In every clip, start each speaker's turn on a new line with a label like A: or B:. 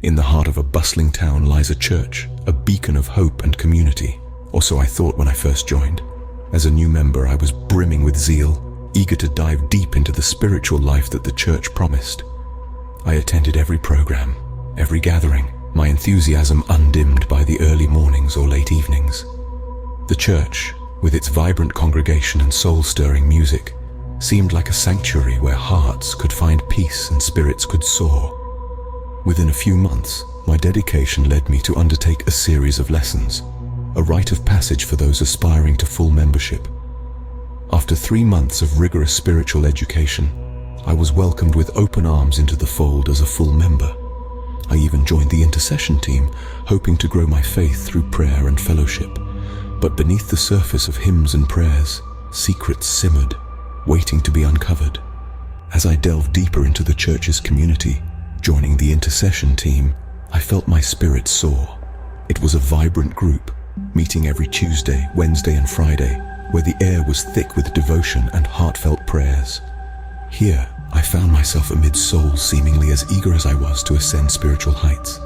A: In the heart of a bustling town lies a church, a beacon of hope and community, or so I thought when I first joined. As a new member, I was brimming with zeal, eager to dive deep into the spiritual life that the church promised. I attended every program, every gathering, my enthusiasm undimmed by the early mornings or late evenings. The church, with its vibrant congregation and soul-stirring music, seemed like a sanctuary where hearts could find peace and spirits could soar. Within a few months, my dedication led me to undertake a series of lessons, a rite of passage for those aspiring to full membership. After 3 months of rigorous spiritual education, I was welcomed with open arms into the fold as a full member. I even joined the intercession team, hoping to grow my faith through prayer and fellowship. But beneath the surface of hymns and prayers, secrets simmered, waiting to be uncovered. As I delved deeper into the church's community, joining the intercession team, I felt my spirit soar. It was a vibrant group, meeting every Tuesday, Wednesday and Friday, where the air was thick with devotion and heartfelt prayers. Here, I found myself amid souls seemingly as eager as I was to ascend spiritual heights.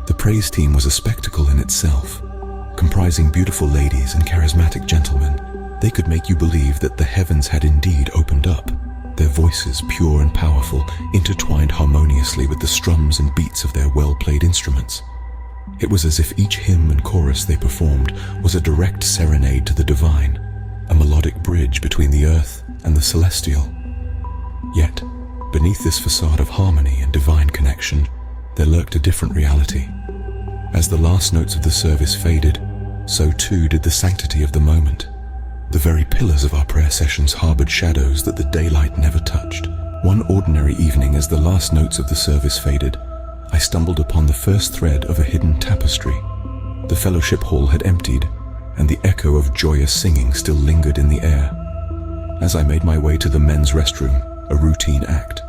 A: The praise team was a spectacle in itself. Comprising beautiful ladies and charismatic gentlemen, they could make you believe that the heavens had indeed opened up, their voices pure and powerful, intertwined harmoniously with the strums and beats of their well-played instruments. It was as if each hymn and chorus they performed was a direct serenade to the divine, a melodic bridge between the earth and the celestial. Yet, beneath this facade of harmony and divine connection, there lurked a different reality. As the last notes of the service faded, so too did the sanctity of the moment. The very pillars of our prayer sessions harbored shadows that the daylight never touched. One ordinary evening, as the last notes of the service faded, I stumbled upon the first thread of a hidden tapestry. The fellowship hall had emptied, and the echo of joyous singing still lingered in the air. As I made my way to the men's restroom, a routine act,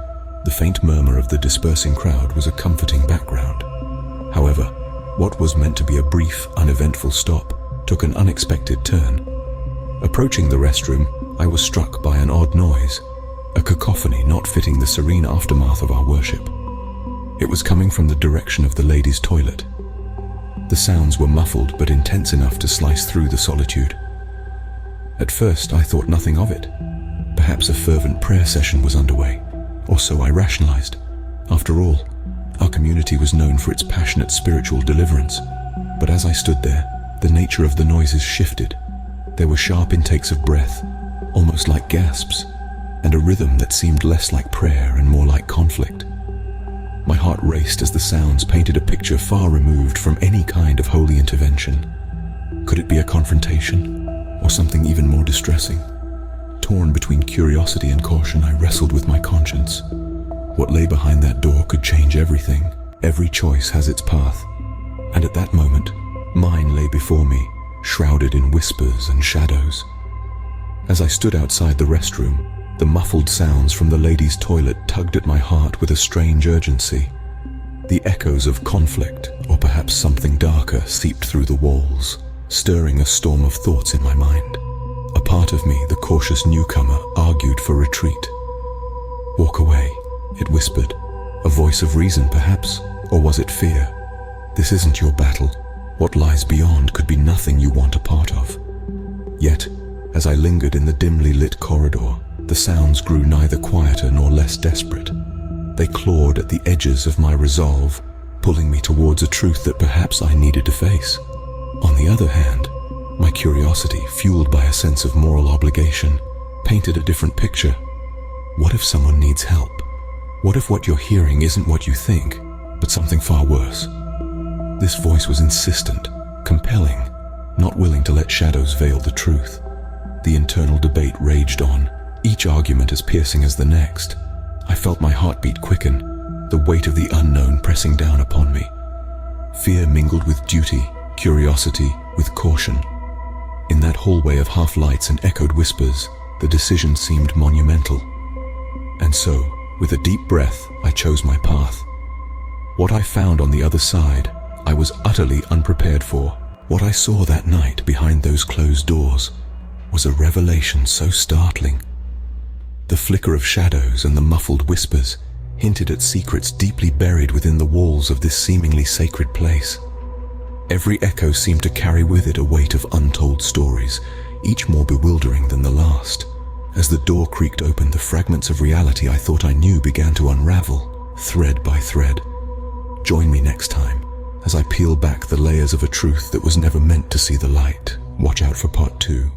A: the faint murmur of the dispersing crowd was a comforting background. However, what was meant to be a brief, uneventful stop took an unexpected turn. Approaching the restroom, I was struck by an odd noise, a cacophony not fitting the serene aftermath of our worship. It was coming from the direction of the ladies' toilet. The sounds were muffled but intense enough to slice through the solitude. At first, I thought nothing of it. Perhaps a fervent prayer session was underway, or so I rationalized. After all, our community was known for its passionate spiritual deliverance. But as I stood there, the nature of the noises shifted. There were sharp intakes of breath, almost like gasps, and a rhythm that seemed less like prayer and more like conflict. My heart raced as the sounds painted a picture far removed from any kind of holy intervention. Could it be a confrontation, or something even more distressing? Torn between curiosity and caution, I wrestled with my conscience. What lay behind that door could change everything. Every choice has its path. And at that moment, mine lay before me, shrouded in whispers and shadows. As I stood outside the restroom, the muffled sounds from the ladies' toilet tugged at my heart with a strange urgency. The echoes of conflict, or perhaps something darker, seeped through the walls, stirring a storm of thoughts in my mind. A part of me, the cautious newcomer, argued for retreat. "Walk away," it whispered. A voice of reason, perhaps, or was it fear? "This isn't your battle. What lies beyond could be nothing you want a part of." Yet, as I lingered in the dimly lit corridor, the sounds grew neither quieter nor less desperate. They clawed at the edges of my resolve, pulling me towards a truth that perhaps I needed to face. On the other hand, my curiosity, fueled by a sense of moral obligation, painted a different picture. What if someone needs help? What if what you're hearing isn't what you think, but something far worse? This voice was insistent, compelling, not willing to let shadows veil the truth. The internal debate raged on, each argument as piercing as the next. I felt my heartbeat quicken, the weight of the unknown pressing down upon me. Fear mingled with duty, curiosity with caution. In that hallway of half-lights and echoed whispers, the decision seemed monumental. And so, with a deep breath, I chose my path. What I found on the other side, I was utterly unprepared for. What I saw that night behind those closed doors was a revelation so startling. The flicker of shadows and the muffled whispers, hinted at secrets deeply buried within the walls of this seemingly sacred place. Every echo seemed to carry with it a weight of untold stories, each more bewildering than the last. As the door creaked open, the fragments of reality I thought I knew began to unravel, thread by thread. Join me next time, as I peel back the layers of a truth that was never meant to see the light. Watch out for part 2.